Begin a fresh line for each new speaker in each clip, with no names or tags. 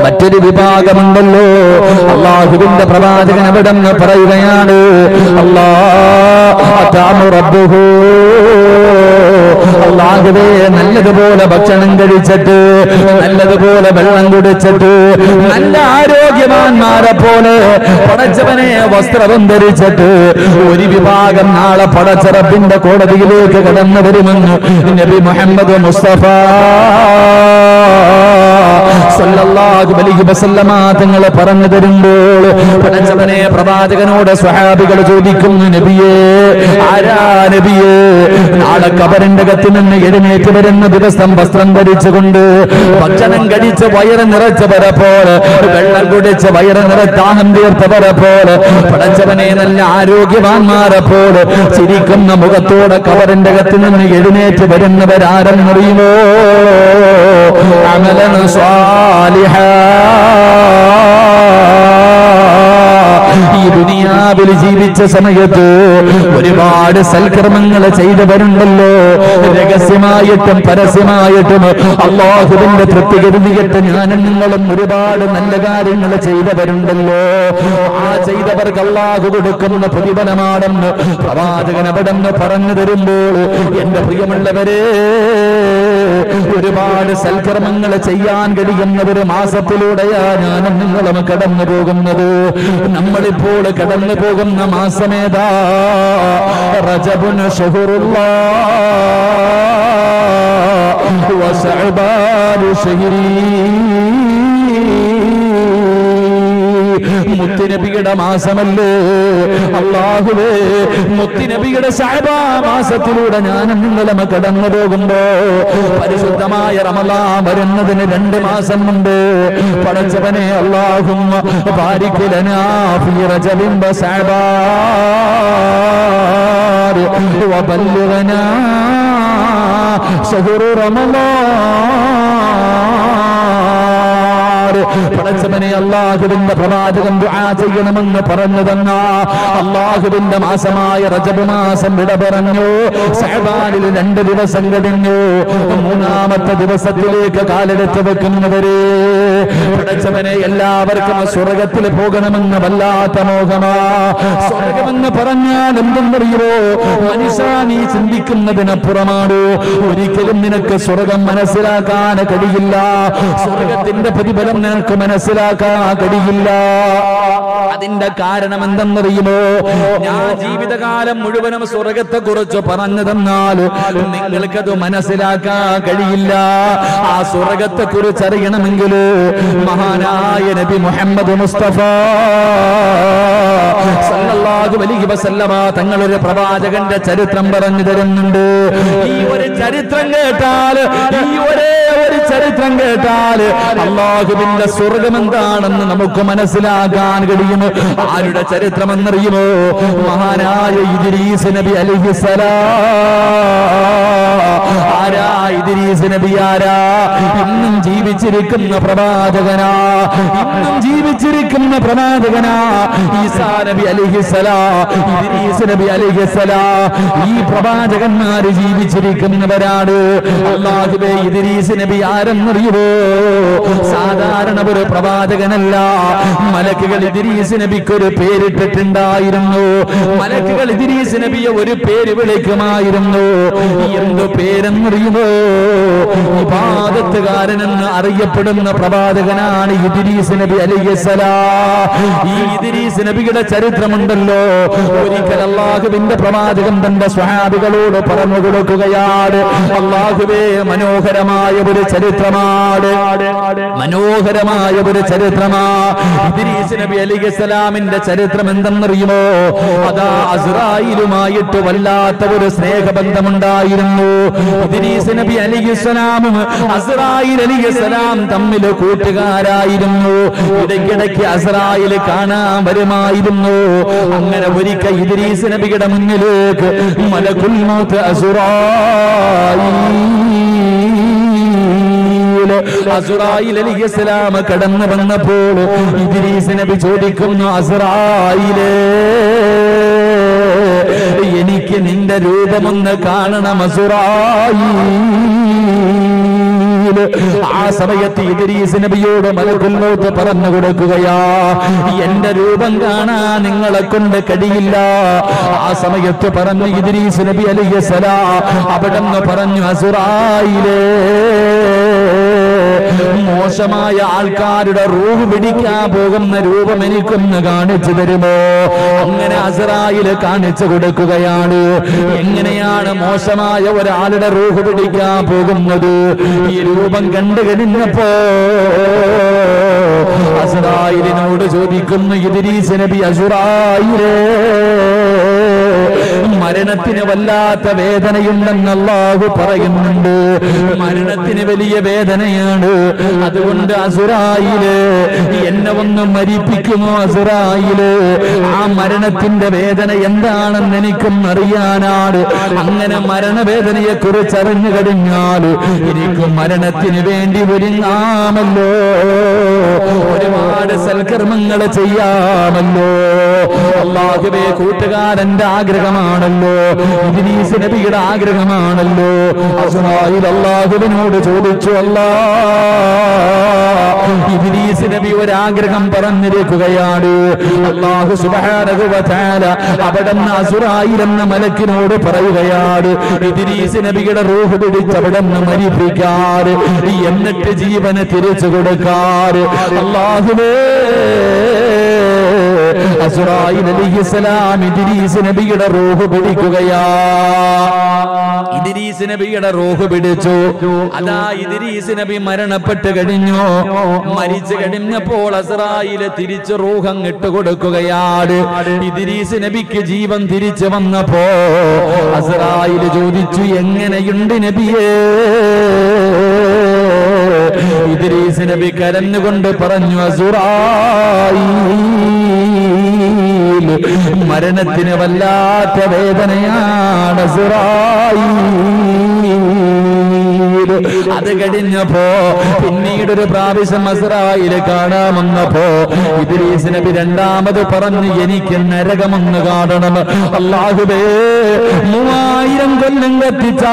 മറ്റൊരു വിഭാഗമുണ്ടല്ലോ അല്ലാഹുവിന്റെ പ്രവാചകൻ അവിടെ നിന്ന് പറയുകയാണ് അല്ലാഹുവേ നല്ലതുപോലെ ഭക്ഷണം കഴിച്ചിട്ട് നല്ലതുപോലെ വെള്ളം കുടിച്ചിട്ട് നല്ല ആരോഗ്യവാന്മാരെ പോലെ പടച്ചവനെ വസ്ത്രം ധരിച്ചിട്ട് ഒരു വിഭാഗം നാളെ പടച്ചറബിന്റെ കോടതിയിലേക്ക് കടന്നു വരുമെന്ന് നബി മുഹമ്മദ് മുസ്തഫ സല്ലല്ലാഹു അലൈഹി വസല്ലമ തങ്ങൾ പറഞ്ഞു തരുമ്പോൾ പടച്ചവനെ പ്രവാചകനോട് സ്വഹാബികൾ ചോദിക്കുന്നു നബിയേ ആരാ നബിയേ നാളെ ഖബറിന്റെ അകത്ത് നിന്ന് എഴുന്നേറ്റ് വരുന്ന ദിവസം വസ്ത്രം ധരിച്ചുകൊണ്ട് ഭക്ഷണം കഴിച്ച് വയറ് നിറച്ചവരെ പോലെ വെള്ളം കുടിച്ച് വയറ് നിറത്താഹം തീർത്തവരെ പോലെ പടച്ചവനെ നല്ല ആരോഗ്യവാന്മാരെ പോലെ ചിരിക്കുന്ന മുഖത്തോടെ ഖബറിന്റെ അകത്ത് നിന്ന് എഴുന്നേറ്റ് വരുന്നവരാരെന്നറിയുമോ അമലൻ സ്വാലിഹാ ഈ ദുനിയാവിൽ ജീവിച്ച സമയത്ത് ഒരുപാട് സൽക്കർമ്മങ്ങൾ ചെയ്തവരുണ്ടല്ലോ രഹസ്യമായിട്ടും പരസ്യമായിട്ടും അല്ലാഹുവിന്റെ തൃപ്തി കരുതിയിട്ട് ഞാനും നിങ്ങളും ഒരുപാട് നല്ല കാര്യങ്ങൾ ചെയ്തവരുണ്ടല്ലോ ആ ചെയ്തവർക്ക് അല്ലാഹു കൊടുക്കുന്ന പ്രതിഫലമാണെന്ന് പ്രവാചകൻ അവിടെ നിന്ന് പറഞ്ഞു തരുമ്പോൾ എന്റെ പ്രിയമുള്ളവരെ ഒരുപാട് സൽക്കർമ്മങ്ങൾ ചെയ്യാൻ കഴിയുന്ന ഒരു മാസത്തിലൂടെയാ ഞാനും നിങ്ങളും കടന്നു പോകുന്നത് നമ്മളിപ്പോൾ കടന്നു പോകുന്ന മാസമേതാ റജബുൻ ശഹറുല്ലാഹ് വശഅബാനു ശഹ്രീ മുത്തുനബിയുടെ മാസമല്ലേ അല്ലാഹുവേ മുത്തുനബിയുടെ ശഅബാൻ മാസത്തിലൂടെ ഞാനും നിങ്ങളും കടന്നു പോകുമ്പോ പരിശുദ്ധമായ റമളാൻ വരുന്നതിന് 2 മാസം മുമ്പ് പടച്ചവനെ അല്ലാഹുമ്മ ബാരിക് ലനാ ഫീ റജബിൻ വശഅബാൻ വബല്ലിഗ്നാ ശഹ്റ റമളാൻ പടച്ചവനെ അല്ലാഹുവിന്റെ പ്രവാചകൻ ദുആ ചെയ്യണമെന്ന് പറഞ്ഞു തന്ന അല്ലാഹുവിന്റെ മാസമായ റജബ് മാസം വിട പറഞ്ഞു ശഅബാനിൽ 2 ദിവസം കഴിഞ്ഞു 3-ാമത്തെ ദിവസത്തിലേക്ക് കാലെടുത്ത് വെക്കുന്നവരെ പടച്ചവനെ എല്ലാവർക്കും സ്വർഗത്തിൽ പോകണമെന്ന് വല്ലാത്ത മോഹമാ സ്വർഗമെന്ന് പറഞ്ഞാൽ എന്തെന്നറിയോ മനുഷ്യ നീ ചിന്തിക്കുന്നതിനപ്പുറമാണ് ഒരിക്കലും നിനക്ക് സ്വർഗം മനസ്സിലാക്കാൻ കഴിയില്ല സ്വർഗത്തിന്റെ പ്രതിഫലം നിനക്ക് മനസ്സിലാക്കാൻ കഴിയില്ല അതിന്റെ കാരണം എന്തെന്നറിയുമോ ഞാൻ ജീവിതകാലം മുഴുവനും സ്വർഗത്തെ കുറിച്ച് പറഞ്ഞു തന്നാൽ നിങ്ങൾക്കത് മനസ്സിലാക്കാൻ കഴിയില്ല ആ സ്വർഗത്തെ കുറിച്ച് അറിയണമെങ്കിൽ മഹാനായ നബി മുഹമ്മദ് മുസ്തഫ സല്ലല്ലാഹു അലൈഹി വസല്ലമ തങ്ങളൊരു പ്രവാചകന്റെ ചരിത്രം പറഞ്ഞു തരുന്നുണ്ട് ഈ ഒരു ചരിത്രം കേട്ടാൽ അല്ലാഹുവിന്റെ സ്വർഗം എന്താണെന്ന് നമുക്ക് മനസ്സിലാക്കാൻ കഴിയും ആരുടെ ചരിത്രം എന്നറിയുമോ മഹാനായ ഇദ്രീസ് നബി അലൈഹിസ്സലാം ആരാ ഇദ്രീസ് നബി ആരാ ഇന്നും ജീവിച്ചിരിക്കുന്ന പ്രവാചകനാ ഈസാ നബി അലൈഹിസ്സലാം ഇദ്രീസ് നബി അലൈഹിസ്സലാം ഈ പ്രവാചകന്മാര് ജീവിച്ചിരിക്കുന്നവരാണ് അല്ലാഹുവേ ഇദ്രീസ് നബി ആരെന്നറിയുമോ സാധാരണ ഒരു പ്രവാചകനല്ല മലക്കുകൾ ഇദ്രീസ് നബിക്ക് ഒരു പേരിട്ടിട്ടുണ്ടായിരുന്നു മലക്കുകൾ ഇദ്രീസ് നബിയെ ഒരു പേര് വിളിക്കുമായിരുന്നു എന്ത് പേരെന്നറിയുമോ ഇബാദത്തുകാരനെന്ന് അറിയപ്പെടുന്ന പ്രവാചകനാണ് ഇദ്രീസ് നബി അലൈഹിസ്സലാം ഈ ഇദ്രീസ് നബിയുടെ ചരിത്രമുണ്ടല്ലോ ഒരിക്കൽ അല്ലാഹുവിന്റെ പ്രവാചകൻ തന്റെ സ്വഹാബികളോട് പറഞ്ഞു കൊടുക്കുകയാണ് അല്ലാഹുവേ മനോഹരമായ ഒരു ചരിത്രമാണ് ഇദ്രീസ് നബി അലൈഹിസ്സലാമിന്റെ ചരിത്രം എന്തെന്നറിയുമോ അതാ അസ്രായിലുമായിട്ട് വല്ലാത്ത ഒരു സ്നേഹബന്ധമുണ്ടായിരുന്നു ഇദ്രീസ് നബി അലൈഹിസ്സലാമും അസ്രായിൽ അലൈഹിസ്സലാം തമ്മിൽ കൂട്ടുകാരായിരുന്നു ഇടയ്ക്കിടയ്ക്ക് അസ്രായിൽ കാണാൻ വരുമായിരുന്നു അങ്ങനെ ഒരിക്കൽ ഇദ്രീസ് നബിയുടെ മുന്നിലേക്ക് മലക്കുൽ മൗത്ത് അസ്രായിൽ അലൈഹിസ്സലാം കടന്നു വന്നപ്പോൾ ഇദ്രീസ് നബി ചോദിക്കുന്നു അസ്രായിലേ എനിക്ക് നിന്റെ രൂപമൊന്ന് കാണണം അസ്രായിൽ ആ സമയത്ത് ഇദ്രീസ് നബിയോട് മലക്കുൽ മൗത്ത് പറഞ്ഞു കൊടുക്കുകയാ, എന്റെ രൂപം കാണാൻ നിങ്ങളെ കൊണ്ട് കഴിയില്ല. ആ സമയത്ത് പറഞ്ഞു ഇദ്രീസ് നബി അലൈഹിസ്സലാം അവിടെന്ന് പറഞ്ഞു, അസ്റായിലേ, മോശമായ ആൾക്കാരുടെ റൂഹ് പിടിക്കാൻ പോകുന്ന രൂപം എനിക്കൊന്ന് കാണിച്ചു തരുമോ? അങ്ങനെ അസ്റായില് കാണിച്ചു കൊടുക്കുകയാണ്. എങ്ങനെയാണ് മോശമായ ഒരാളുടെ റൂഹ് പിടിക്കാൻ പോകുന്നത്? ഈ രൂപം കണ്ടു കഴിഞ്ഞപ്പോ അസ്റായിലിനോട് ചോദിക്കുന്നു ഇദ്രീസ് നബി, അസ്റായിലേ, മരണത്തിന് വല്ലാത്ത വേദനയുണ്ടെന്ന് അല്ലാഹു പറയുന്നുണ്ട്. മരണത്തിന് വലിയ വേദനയാണ്. അതുകൊണ്ട് അസ്റായില്, എന്നെ ഒന്ന് മരിപ്പിക്കുമോ അസ്റായില്? ആ മരണത്തിന്റെ വേദന എന്താണെന്ന് എനിക്കും അറിയാനാണ്. അങ്ങനെ മരണവേദനയെ കുറിച്ച് അറിഞ്ഞു കഴിഞ്ഞാൽ എനിക്ക് മരണത്തിന് വേണ്ടി ഒരുങ്ങാമല്ലോ, ഒരുപാട് സൽക്കർമ്മങ്ങൾ ചെയ്യാമല്ലോ. അല്ലാഹുവേ, കൂട്ടുകാരന്റെ ആഗ്രഹമാണല്ലോ, ഇദ്രീസ് നബിയുടെ ആഗ്രഹമാണല്ലോ. അസ്റായിൽ അല്ലാഹുവിനോട് ചോദിച്ചു, ഇദ്രീസ് നബി ഒരാഗ്രഹം പറഞ്ഞിരിക്കുകയാണ്. അല്ലാഹു സുബ്ഹാനഹു വ തആല അവിടുന്ന് അസ്റായിൽ എന്ന മലക്കിനോട് പറയുകയാണ്, ഇദ്രീസ് നബിയുടെ റൂഹ് പിടിച്ച് അവിടുന്ന് മരിപ്പിക്കാറ്, എന്നിട്ട് ജീവന് തിരിച്ചു കൊടുക്കാറ്. അല്ലാഹുവേ, അസ്റായിൽ അലൈഹിസ്സലാം ഇദ്രീസ് നബിയുടെ റൂഹ് പിടിക്കുകയാ. ഇദ്രീസ് നബിയുടെ റൂഹ് പിടിച്ചു. അതാ ഇദ്രീസ് നബി മരണപ്പെട്ട് കഴിഞ്ഞു. മരിച്ചു കഴിഞ്ഞപ്പോൾ അസ്റായിൽ തിരിച്ച് റൂഹ് അങ്ങിട്ട് കൊടുക്കുകയാണ്. ഇദ്രീസ് നബിക്ക് ജീവൻ തിരിച്ചു വന്നപ്പോ അസ്റായിൽ ചോദിച്ചു, എങ്ങനെയുണ്ട് നബിയേ? ഇദ്രീസ് നബി കരഞ്ഞുകൊണ്ട് പറഞ്ഞു, അസ്റായിൽ, മരണത്തിന് വല്ലാത്ത വേദനയാണ് അസ്റായിൽ. അത് കഴിഞ്ഞപ്പോ പിന്നീടൊരു പ്രാവശ്യം അസ്റായില് കാണാമെന്നപ്പോ ഇദ്രീസ് നബി രണ്ടാമത് പറഞ്ഞു, എനിക്ക് നരകമൊന്ന് കാണണം. അല്ലാഹുവേ, 3000 കൊല്ലം കത്തിച്ച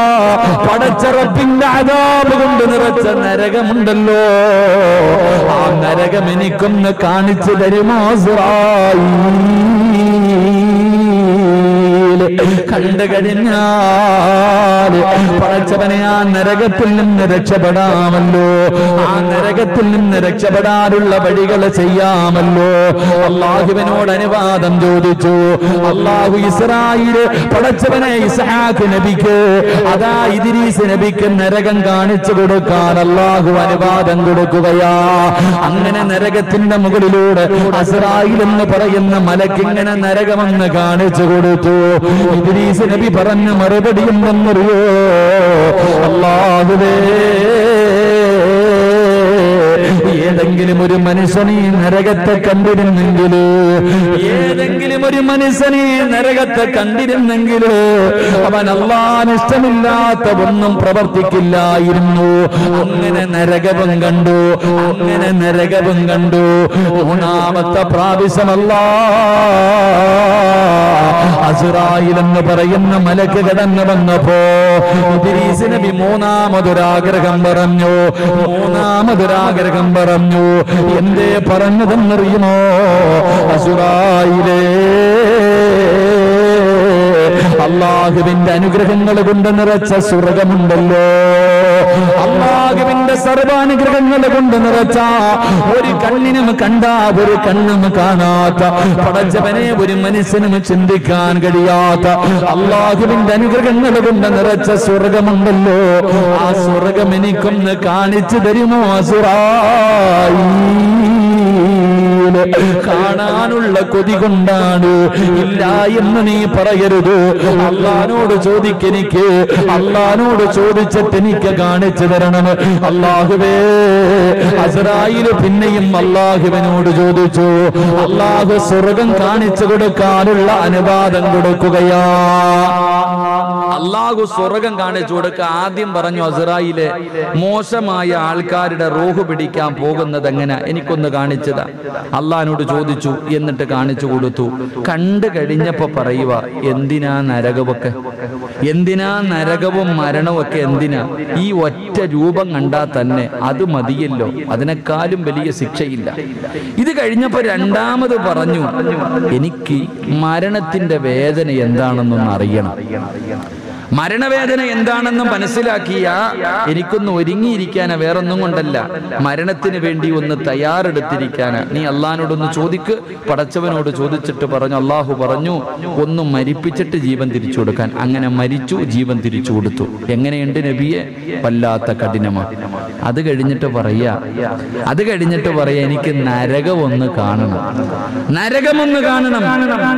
പടച്ചറപ്പിന്റെ അദാബ് കൊണ്ട് നിറച്ച നരകമുണ്ടല്ലോ, ആ നരകം എനിക്കൊന്ന് കാണിച്ചു തരുമോ അസ്റായിൽ? കണ്ടു കഴിഞ്ഞാൽ പടച്ചവനെ, ആ നരകത്തിൽ നിന്ന് രക്ഷപ്പെടാമല്ലോ, ആ നരകത്തിൽ നിന്ന് രക്ഷപ്പെടാനുള്ള വഴികൾ ചെയ്യാമല്ലോ. അല്ലാഹുവിനോട് അനുവാദം ചോദിച്ചു. അല്ലാഹു ഇസ്രായേൽ പടച്ചവനെ ഇസ്ഹാഖ് നബിക്ക്, അതാ ഇദ്രീസ് നബിക്ക് നരകം കാണിച്ചു കൊടുക്കാൻ അല്ലാഹു അനുവാദം കൊടുക്കുകയാ. അങ്ങനെ നരകത്തിന്റെ മുകളിലൂടെ അസ്റായിൽ എന്ന് പറയുന്ന മലക്ക് ഇങ്ങനെ നരകമെന്ന് കാണിച്ചു കൊടുത്തു. ഇദ്രീസ് നബി പറഞ്ഞ മറുപടി എന്തെന്നറിയോ? അല്ലാഹുവേ, ഏതെങ്കിലും ഒരു മനുഷ്യനെ നരകത്തെ കണ്ടിരുന്നെങ്കിൽ, ഏതെങ്കിലും ഒരു മനുഷ്യനെ നരകത്തെ കണ്ടിരുന്നെങ്കിൽ അവൻ അല്ലാഹുവിന് ഇഷ്ടമില്ലാത്ത ഒന്നും പ്രവർത്തിക്കില്ലായിരുന്നു. അങ്ങനെ നരകവും കണ്ടു, അങ്ങനെ നരകവും കണ്ടു. മൂന്നാമത്തെ പ്രാവശ്യം അസ്റായിൽ എന്ന് പറയുന്ന മലക്ക് കടന്നു വന്നപ്പോ ഇദ്രീസ് നബി മൂന്നാമതൊരാഗ്രഹം പറഞ്ഞു. മൂന്നാമതൊരാഗ്രഹം പറഞ്ഞു. എന്തേ പറഞ്ഞതെന്നറിയുമോ? അസ്റായിലേ, അല്ലാഹുവിന്റെ അനുഗ്രഹങ്ങൾ കൊണ്ട് നിറച്ച സ്വർഗമുണ്ടല്ലോ, അല്ലാഹുവിന്റെ സർവാനുഗ്രഹങ്ങൾ കൊണ്ട് നിറച്ച, ഒരു കണ്ണിനും കണ്ട ഒരു കണ്ണും കാണാത്ത, പടച്ചവനെ ഒരു മനസ്സിനും ചിന്തിക്കാൻ കഴിയാത്ത അല്ലാഹുവിന്റെ അനുഗ്രഹങ്ങൾ കൊണ്ട് നിറച്ച സ്വർഗമുണ്ടല്ലോ, ആ സ്വർഗം എനിക്കൊന്ന് കാണിച്ചു തരുമോ അസ്റായിൽ? കാണാനുള്ള കൊതി കൊണ്ടാണ്. ഇല്ല എന്ന് നീ പറയരുത്. അല്ലാഹുവോട് ചോദിക്കെനിക്ക്, അല്ലാഹുവോട് ചോദിച്ചിട്ട് എനിക്ക് കാണിച്ചു തരണം. അല്ലാഹുവേ, അസ്റായിൽ പിന്നെയും അല്ലാഹുവിനോട് ചോദിച്ചു. അല്ലാഹു സ്വർഗം കാണിച്ചു കൊടുക്കാനുള്ള അനുവാദം കൊടുക്കുകയാ. അല്ലാഹു സ്വർഗം കാണിച്ചു കൊടുക്ക. ആദ്യം പറഞ്ഞു, അസ്റായിലെ മോശമായ ആൾക്കാരുടെ റൂഹ് പിടിക്കാൻ പോകുന്നത് എങ്ങനെ, എനിക്കൊന്ന് കാണിച്ചതാ. അള്ളാഹിനോട് ചോദിച്ചു, എന്നിട്ട് കാണിച്ചു കൊടുത്തു. കണ്ടു കഴിഞ്ഞപ്പോ പറയുക, എന്തിനാ നരകമൊക്കെ, എന്തിനാ നരകവും മരണവും ഒക്കെ, എന്തിനാ? ഈ ഒറ്റ രൂപം കണ്ടാൽ തന്നെ അത് മതിയല്ലോ, അതിനേക്കാളും വലിയ ശിക്ഷയില്ല. ഇത് കഴിഞ്ഞപ്പോ രണ്ടാമത് പറഞ്ഞു, എനിക്ക് മരണത്തിന്റെ വേദന എന്താണെന്നൊന്ന് അറിയണം. മരണവേദന എന്താണെന്ന് മനസ്സിലാക്കിയ എനിക്കൊന്ന് ഒരുങ്ങിയിരിക്കാനാ, വേറൊന്നും കൊണ്ടല്ല, മരണത്തിന് വേണ്ടി ഒന്ന് തയ്യാറെടുത്തിരിക്കാനാ. നീ അള്ളാഹിനോടൊന്ന് ചോദിക്ക്. പടച്ചവനോട് ചോദിച്ചിട്ട് പറഞ്ഞു, അള്ളാഹു പറഞ്ഞു ഒന്ന് മരിപ്പിച്ചിട്ട് ജീവൻ തിരിച്ചു കൊടുക്കാൻ. അങ്ങനെ മരിച്ചു, ജീവൻ തിരിച്ചു കൊടുത്തു. എങ്ങനെയുണ്ട് നബിയെ? വല്ലാത്ത കഠിനമാണ്. അത് കഴിഞ്ഞിട്ട് പറയാ എനിക്ക് നരകമൊന്ന് കാണണം, നരകമൊന്ന് കാണണം.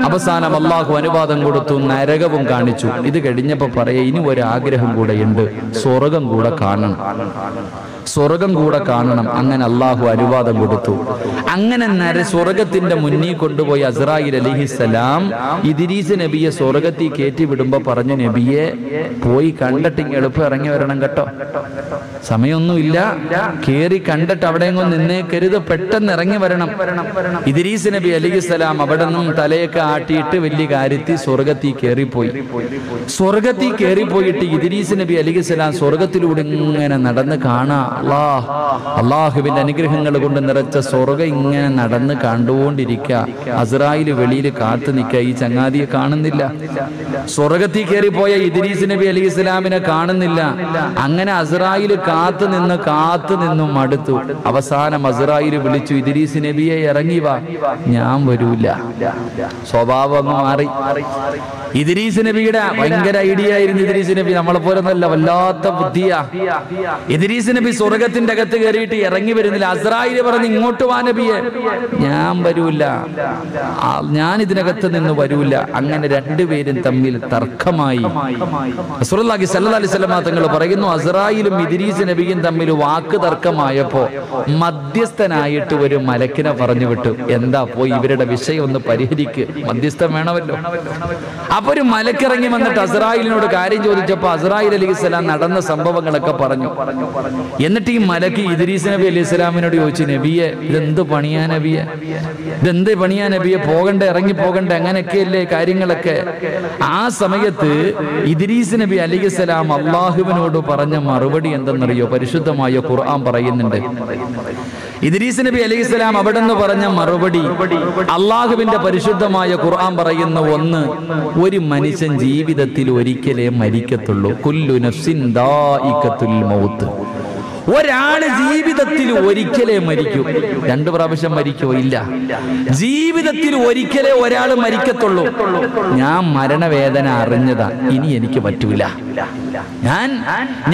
അവസാനം അള്ളാഹു അനുവാദം കൊടുത്തു, നരകവും കാണിച്ചു. ഇത് കഴിഞ്ഞപ്പോ പറയാ, ഇനി ഒരാഗ്രഹം കൂടെയുണ്ട്, സ്വർഗം കൂടെ കാണണം, സ്വർഗം കൂടെ കാണണം. അങ്ങനെ അള്ളാഹു അനുവാദം കൊടുത്തു. അങ്ങനെ സ്വർഗത്തിന്റെ മുന്നിൽ കൊണ്ടുപോയി അസ്രായിൽ അലൈഹിസ്സലാം ഇദ്രീസ് നബിയെ സ്വർഗത്തിൽ കയറ്റി വിടുമ്പോ പറഞ്ഞു, നബിയെ പോയി കണ്ടിട്ട് എളുപ്പം ഇറങ്ങി വരണം കേട്ടോ, സമയമൊന്നുമില്ല, കേറി കണ്ടിട്ട് അവിടെ നിന്നേക്കരുത്, പെട്ടെന്ന് ഇറങ്ങി വരണം. ഇദ്രീസ് നബി അലൈഹിസ്സലാം അവിടെ നിന്നും തലയൊക്കെ ആട്ടിയിട്ട് വലിയ കാര്യത്തിൽ സ്വർഗത്തിൽ കയറിപ്പോയി. സ്വർഗത്തിൽ കയറിപ്പോയിട്ട് ഇദ്രീസ് നബി അലൈഹിസ്സലാം സ്വർഗത്തിലൂടെ ഇങ്ങനെ നടന്ന് കാണാ, അള്ളാഹുവിന്റെ അനുഗ്രഹങ്ങൾ കൊണ്ട് നിറച്ച സ്വർഗം ഇങ്ങനെ നടന്ന് കണ്ടുകൊണ്ടിരിക്കുക. അസ്രായിൽ വെളിയിൽ കാത്തു നിൽക്കുക, ഈ ചങ്ങാതിയെ കാണുന്നില്ല. സ്വർഗത്തിൽ കയറിപ്പോയ ഇദ്രീസ് നബി അലൈഹി സ്വലാമിനെ കാണുന്നില്ല. അങ്ങനെ അസ്രായിൽ കാത്തു നിന്നു മടുത്തു. അവസാനം അസ്രായിൽ വിളിച്ചു, ഇദ്രീസ് നബിയെ ഇറങ്ങി വാ. ഞാൻ വരൂല. സ്വഭാവം മാറി. ഇദ്രീസ് നബിയുടെ ഭയങ്കര ഐഡിയ ആയിരുന്നു. ഇദ്രീസ് നബി നമ്മളെ പോലെ നല്ല വല്ലാത്ത ബുദ്ധിയാ. ഇദ്രീസ് നബി സ്വർഗത്തിന്റെ അകത്ത് കയറിയിട്ട് ഇറങ്ങി വരുന്നില്ല. അസ്രായിൽ പറഞ്ഞു, ഇങ്ങോട്ട് വാ നബിയെ. ഞാൻ വരൂല, ഞാൻ ഇതിനകത്ത് നിന്ന് വരൂല. അങ്ങനെ രണ്ടുപേരും തമ്മിൽ തർക്കമായി. റസൂലുള്ളാഹി സ്വല്ലല്ലാഹി അലൈഹി വസല്ലം തങ്ങൾ പറയുന്നു, അസ്രായിലും ഇദ്രീസ് നബിയും തമ്മിൽ വാക്ക് തർക്കമായപ്പോ മധ്യസ്ഥനായിട്ട് ഒരു മലക്കിനെ പറഞ്ഞു വിട്ടു. എന്താ, പോയി ഇവരുടെ വിഷയം ഒന്ന് പരിഹരിക്ക്, മധ്യസ്ഥം വേണമല്ലോ. അപ്പൊ ഒരു മലക്കിറങ്ങി വന്നിട്ട് അസ്രായിലിനോട് കാര്യം ചോദിച്ചപ്പോ അസ്രായിൽ അലൈഹിസ്സലാം നടന്ന സംഭവങ്ങളൊക്കെ പറഞ്ഞു. എന്നിട്ട് ഈ മലക്ക് ഇദ്രീസ് നബി അലൈഹി സ്വലാമിനോട് ചോദിച്ചു, നബിയെ ഇതെന്ത് പണിയാ നബിയെ, ഇതെന്ത് പണിയാ നബിയെ, പോകണ്ടേ, ഇറങ്ങി പോകണ്ടേ, അങ്ങനെയൊക്കെയല്ലേ കാര്യങ്ങളൊക്കെ. ആ സമയത്ത് ഇദ്രീസ് നബി അലൈഹി സ്വലാം അള്ളാഹുവിനോട് പറഞ്ഞ മറുപടി എന്തെന്നറിയോ? പരിശുദ്ധമായ ഖുർആൻ പറയുന്നുണ്ട്. ഇദ്രീസ് നബി അലൈഹി സ്വലാം അവിടെ നിന്ന് പറഞ്ഞ മറുപടി അള്ളാഹുവിന്റെ പരിശുദ്ധമായ ഖുർആൻ പറയുന്ന ഒന്ന്, ഒരു മനുഷ്യൻ ജീവിതത്തിൽ ഒരിക്കലേ മരിക്കത്തുള്ളൂ. കുല്ലു നഫ്സിൻ ദാഇഖത്തുൽ മൗത്ത്. ഒരാള് ജീവിതത്തിൽ ഒരിക്കലേ മരിക്കൂ. 2 പ്രാവശ്യം മരിക്കോ? ഇല്ല. ജീവിതത്തിൽ ഒരിക്കലേ ഒരാൾ മരിക്കത്തുള്ളൂ. ഞാൻ മരണവേദന അറിഞ്ഞതാ, ഇനി എനിക്ക് പറ്റൂല.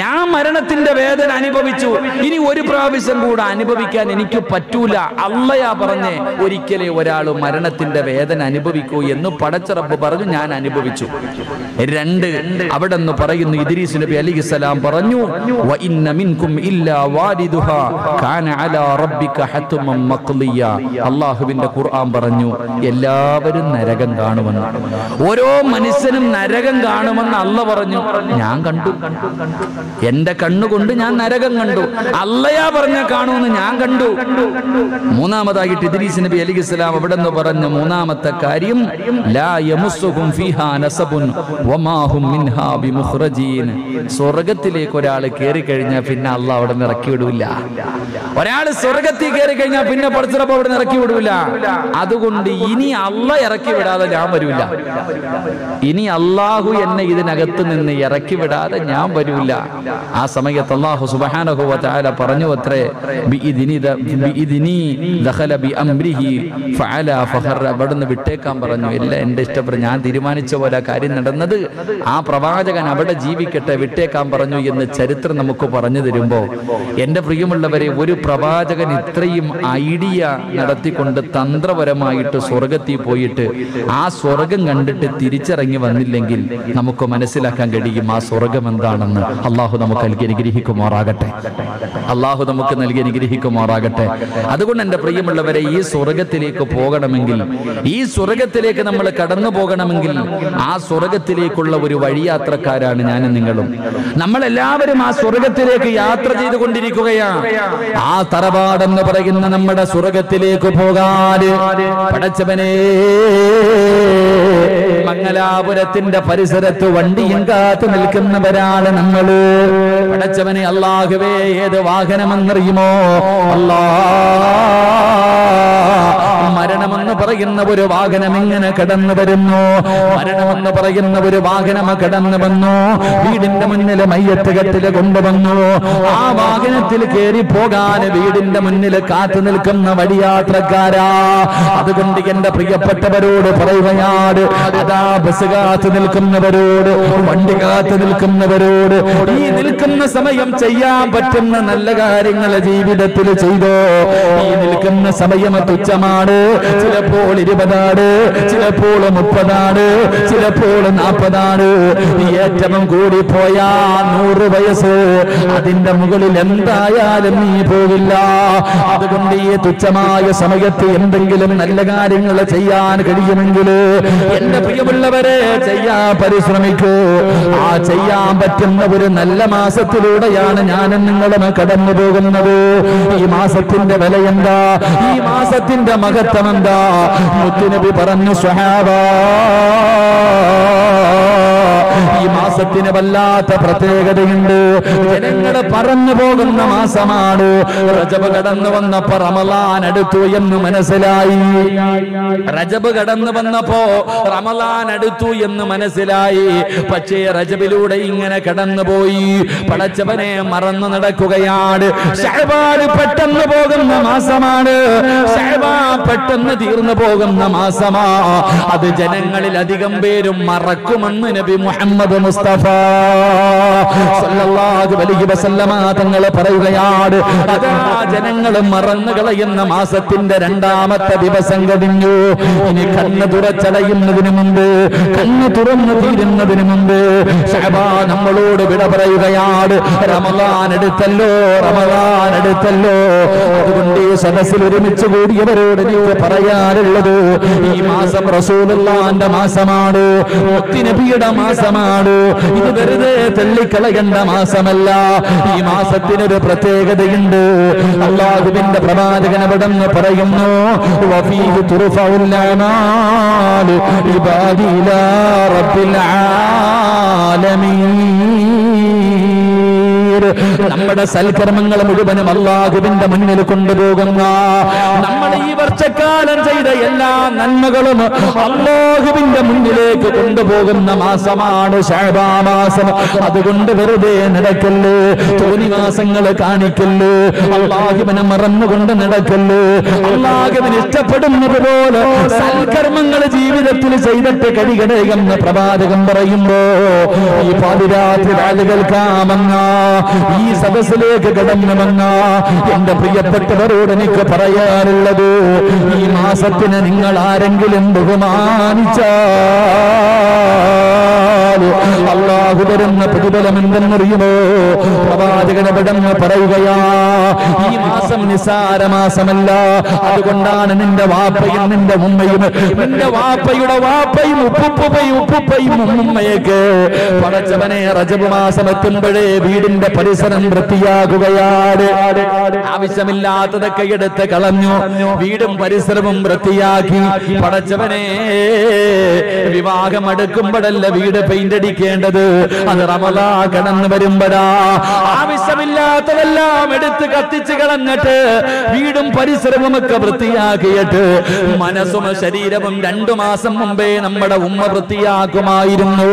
ഞാൻ മരണത്തിന്റെ വേദന അനുഭവിച്ചു, ഇനി ഒരു പ്രാവശ്യം കൂടെ അനുഭവിക്കാൻ എനിക്ക് പറ്റൂല. അള്ളയാ പറഞ്ഞേ, ഒരിക്കലേ ഒരാൾ മരണത്തിന്റെ വേദന അനുഭവിക്കൂ എന്ന് പടച്ച റബ്ബ് പറഞ്ഞു. ഞാൻ അനുഭവിച്ചു. 2 അവിടെ നിന്ന് പറയുന്നു, ഇദ്രീസ് നബി അലൈഹിസ്സലാം പറഞ്ഞു, വ ഇന്ന മിൻകും ഇല്ലാ വാരിദുഹാ കാന അലാ റബ്ബിക ഹത്മൻ മഖ്ളിയ. അല്ലാഹുവിന്റെ ഖുർആൻ പറഞ്ഞു, എല്ലാവരും നരകം കാണുമെന്ന്, ഓരോ മനുഷ്യനും നരകം കാണുമെന്ന് അല്ല പറഞ്ഞു. ഞാൻ കണ്ടു, എന്റെ കണ്ണുകൊണ്ട് ഞാൻ നരകം കണ്ടു. അല്ലയാ പറഞ്ഞ കാണുമെന്ന് ഞാൻ കണ്ടു. മൂന്നാമതായിട്ട് ഇദ്രീസ് നബി അലൈഹിസ്സലാം അവിടെ നിന്ന് പറഞ്ഞു, മൂന്നാമത്തെ കാര്യം, ലാ യമുസ്സുഹും ഫീഹാ നസബുൻ വമാ ഹും മിൻഹാ ബിമുഖ്റജീൻ. സ്വർഗ്ഗത്തിലേക്ക് ഒരാൾ കയറി കഴിഞ്ഞാൽ പിന്നെ അല്ലാഹ് അവിടെ നിന്ന് ഇറക്കി വിടൂല. ഒരാൾ സ്വർഗ്ഗത്തിൽ കയറി കഴിഞ്ഞാൽ പിന്നെ പടച്ചറപ്പ് അവിടെ നിന്ന് ഇറക്കി വിടൂല. അതുകൊണ്ട് ഇനി അല്ലാഹ് ഇറക്കി വിടാതെ ഞാൻ വരൂല. ഇനി അല്ലാഹു എന്നെ ഇതിനകത്ത് നിന്ന് ഇറക്കി വിടാതെ ഞാൻ വരൂല. ആ സമയത്ത് അല്ലാഹു സുബ്ഹാനഹു വ തആല പറഞ്ഞു അത്രേ, ബിഇദ്നി ദഖല ബിഅംരിഹി ഫഅല ഫഖറ. അവിടുന്ന് വിട്ടേക്കാൻ പറഞ്ഞു. എല്ലാം എന്റെ ഇഷ്ടപ്പെട്ട, ഞാൻ തീരുമാനിച്ച പോലെ കാര്യം നടന്നത്. ആ പ്രവാചകൻ അവിടെ ജീവിക്കട്ടെ, വിട്ടേക്കാൻ പറഞ്ഞു എന്ന് ചരിത്രം നമുക്ക് പറഞ്ഞു തരുമ്പോ, എന്റെ പ്രിയമുള്ളവരെ, ഒരു പ്രവാചകൻ ഇത്രയും ഐഡിയ നടത്തിക്കൊണ്ട് തന്ത്രപരമായിട്ട് സ്വർഗത്തിൽ പോയിട്ട് ആ സ്വർഗം കണ്ടിട്ട് തിരിച്ചിറങ്ങി വന്നില്ലെങ്കിൽ നമുക്ക് മനസ്സിലാക്കാൻ കഴിയും ആ സ്വർഗം എന്താണെന്ന്. അള്ളാഹു നമുക്ക് നൽകി അനുഗ്രഹിക്കുമാറാകട്ടെ. അള്ളാഹു നമുക്ക് നൽകി അനുഗ്രഹിക്കുമാറാകട്ടെ. അതുകൊണ്ട് എന്റെ പ്രിയമുള്ളവരെ, ഈ സ്വർഗത്തിലേക്ക് പോകണമെങ്കിൽ, ഈ സ്വർഗത്തിലേക്ക് നമ്മൾ കടന്നു പോകണമെങ്കിൽ, ആ സ്വർഗത്തിലേക്കുള്ള ഒരു വഴിയാത്രക്കാരാണ് ഞാനും നിങ്ങളും. നമ്മളെല്ലാവരും ആ സ്വർഗത്തിലേക്ക് യാത്ര ചെയ്തുകൊണ്ടിരിക്കുകയാണ്. ആ തറവാടെന്ന് പറയുന്ന നമ്മുടെ സ്വർഗത്തിലേക്ക് പോകാൻ പടച്ചവനെ മംഗലാപുരത്തിന്റെ പരിസരത്ത് വണ്ടിയും കാത്തു നിൽക്കുന്നവരാണ് നമ്മള്. പടച്ചവനെ അല്ലാഹുവേ, ഏത് വാഹനമെന്നറിയുമോ? മരണമെന്ന് പറയുന്ന ഒരു വാഹനം ഇങ്ങനെ കടന്നു വരുന്നു. മരണമെന്ന് പറയുന്ന ഒരു വാഹനം കടന്നു വന്നു. വീടിന്റെ മുന്നിൽ മയ്യത്ത് കെട്ടില് കൊണ്ടുവന്നു. ആ വാഹനത്തിൽ കയറി പോകാൻ വീടിന്റെ മുന്നിൽ കാത്തു നിൽക്കുന്ന വഴിയാത്രക്കാരാ. അതുകൊണ്ട് എന്റെ പ്രിയപ്പെട്ടവരോട് പറയുകയാണ്, അതാ ബസ് കാത്തു നിൽക്കുന്നവരോട്, വണ്ടി കാത്തു നിൽക്കുന്നവരോട്, ഈ നിൽക്കുന്ന സമയം ചെയ്യാൻ പറ്റുന്ന നല്ല കാര്യങ്ങൾ ജീവിതത്തിൽ ചെയ്തോ. ഈ നിൽക്കുന്ന സമയം തുച്ഛമാണ്. ചിലപ്പോൾ 20 ചിലപ്പോൾ 30 ചിലപ്പോൾ 40. ഏറ്റവും കൂടി പോയാ 100 വയസ്സ്. അതിന്റെ മുകളിൽ എന്തായാലും നീ പോകില്ല. അതുകൊണ്ട് ഈ തുച്ഛമായ സമയത്ത് എന്തെങ്കിലും നല്ല കാര്യങ്ങൾ ചെയ്യാൻ കഴിയുമെങ്കിൽ എന്റെ പ്രിയമുള്ളവരെ ചെയ്യാൻ പരിശ്രമിക്കൂ. ആ ചെയ്യാൻ പറ്റുന്ന ഒരു നല്ല മാസത്തിലൂടെയാണ് ഞാനും നിങ്ങളും കടന്നു പോകുന്നത്. ഈ മാസത്തിന്റെ വില എന്താ? ഈ മാസത്തിന്റെ മഹത്വം എന്താ? മുത്തുനബി പറഞ്ഞു, സ്വഹാബാ, ഈ മാസത്തിന് വല്ലാത്ത പ്രത്യേകതയുണ്ട്. ജനങ്ങൾ പറന്നു പോകുന്ന മാസമാണ്. റജബ് കടന്നു വന്നപ്പോ റമളാൻ അടുത്തു എന്ന് മനസ്സിലായി. റജബ് കടന്നു വന്നപ്പോ റമളാൻ അടുത്തു എന്ന് മനസ്സിലായി. പക്ഷേ റജബിലൂടെ ഇങ്ങനെ കടന്നുപോയി. പടച്ചവനെ മറന്നു നടക്കുകയാണ്. ശഅബാൻ പെട്ടെന്ന് പോകുന്ന മാസമാണ്. ശഅബാൻ പെട്ടെന്ന് തീർന്നു പോകുന്ന മാസമാ. അത് ജനങ്ങളിൽ അധികം പേരും മറക്കുമെന്ന് നബി മുഹമ്മദ് മുസ്തഫ സല്ലല്ലാഹു അലൈഹി വസല്ലമ തങ്ങൾ പറയുകയാണ്. അതാ ജനങ്ങൾ മറന്നു കളയുന്ന മാസത്തിന്റെ 2ാമത്തെ ദിവസം കഴിഞ്ഞു. ഇനി കണ്ണ് തുറച്ചടയുന്നതിന് മുമ്പ്, കണ്ണ് തുറന്നു തീരുന്നതിന് മുമ്പ് ശഅബാൻ നമ്മളോട് വിട പറയുകയാണ്. റമളാൻ എടുത്തല്ലോ, റമളാൻ എടുത്തല്ലോ. അതുകൊണ്ട് ഈ സദസ്സിൽ ഒരുമിച്ച് കൂടിയവരോട് എനിക്ക് പറയാനുള്ളത്, ഈ മാസം റസൂലുള്ളാഹിന്റെ മാസമാണ്, മുത്തുനബിയുടെ മാസമാണ്. ഇത് വെറുതെ തള്ളിക്കളയേണ്ട മാസമല്ല. ഈ മാസത്തിനൊരു പ്രത്യേകതയുണ്ട്. അല്ലാഹുവിന്റെ പ്രവാചകൻ അവിടെന്ന് പറയുന്നു, വഫീഹി തുർഫഉൽ അമാലു ഇബാദി ഇലാ റബ്ബിൽ ആലമീൻ. നമ്മുടെ സൽക്കർമ്മങ്ങൾ മുഴുവനും അല്ലാഹുവിന്റെ മുന്നിൽ കൊണ്ടുപോകുന്ന, നമ്മൾ ഈ വർഷക്കാലം ചെയ്ത എല്ലാ നന്മകളും അല്ലാഹുവിന്റെ മുന്നിലേക്ക് കൊണ്ടുപോകുന്ന മാസമാണ് ശഅബാൻ മാസം. അതുകൊണ്ട് വെറുതെ നടക്കല്ലേ, തോന്നിവാസങ്ങൾ കാണിക്കല്ലേ, അല്ലാഹുവിനെ മറന്നുകൊണ്ട് നടക്കല്ലേ. അല്ലാഹുവിന് ഇഷ്ടപ്പെടുന്നത് പോലെ സൽക്കർമ്മങ്ങൾ ജീവിതത്തിൽ ചെയ്തിട്ട് കഴിയണമെന്ന് പ്രവാചകൻ പറയുമ്പോ, ഈ പാതിരാത്രി കേൾക്കാമെന്ന, ഈ സദസ്സിലേക്ക് കടന്നു വന്ന എന്റെ പ്രിയപ്പെട്ടവരോട് എനിക്ക് പറയാനുള്ളത്, ഈ മാസത്തിന് നിങ്ങൾ ആരെങ്കിലും ബഹുമാനിച്ചാൽ അല്ലാഹു തരുന്ന പ്രതിഫലം എന്തെന്നറിയുമോ? പ്രവാചകൻ അവിടെന്ന് പറയുകയാ, ഈ മാസം നിസ്സാര മാസമല്ല. അതുകൊണ്ടാണ് നിന്റെ വാപ്പയും നിന്റെ ഉമ്മയും, നിന്റെ വാപ്പയുടെ വാപ്പയും ഉപ്പുപ്പയും ഉമ്മയൊക്കെ പടച്ചവനെ റജബ് മാസം എത്തുമ്പോഴേ വീടിന്റെ പരിസരം വൃത്തിയാക്കുകയാണ്. ആവശ്യമില്ലാത്തതൊക്കെ എടുത്ത് കളഞ്ഞു, വീടും പരിസരവും വൃത്തിയാക്കി. പടച്ചവനെ, വിവാഹം അടുക്കുമ്പോഴല്ല വീട് പെയിന്റ് അടിക്കേണ്ടത്, അത് റമളാൻ കടന്നു വരുമ്പോഴാ. ആവശ്യമില്ലാത്തതെല്ലാം എടുത്ത് കത്തിച്ച് കളഞ്ഞിട്ട് വീടും പരിസരവും ഒക്കെ വൃത്തിയാക്കിയിട്ട് മനസ്സും ശരീരവും 2 മാസം മുമ്പേ നമ്മുടെ ഉമ്മ വൃത്തിയാക്കുമായിരുന്നു.